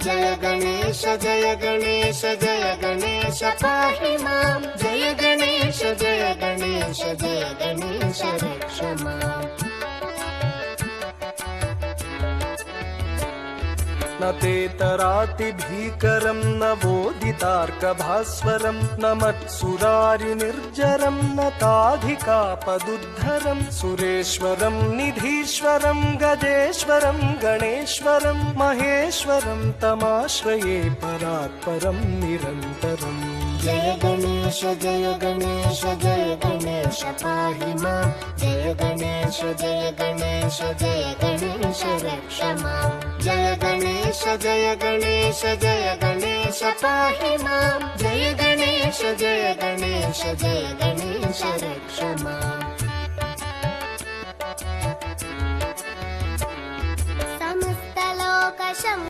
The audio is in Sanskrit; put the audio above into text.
जय गणेश जय गणेश जय गणेश पाहि मां जय गणेश जय गणेश जय गणेश रक्ष माम् न तेतरातिभीकरं न वोदितार्कभास्वरं न मत्सुरारिनिर्जरं न ताधिकापदुद्धरं सुरेश्वरं निधीश्वरं गजेश्वरं गणेश्वरं महेश्वरं तमाश्रये परात्परं निरन्तरम् जय गणेश जय गणेश जय गणेश पाहि मां जय गणेश जय गणेश जय गणेश रक्ष माम् जय गणेश जय गणेश जय गणेश पाहि मां जय गणेश जय गणेश जय गणेश रक्ष माम् समस्तलोकशम्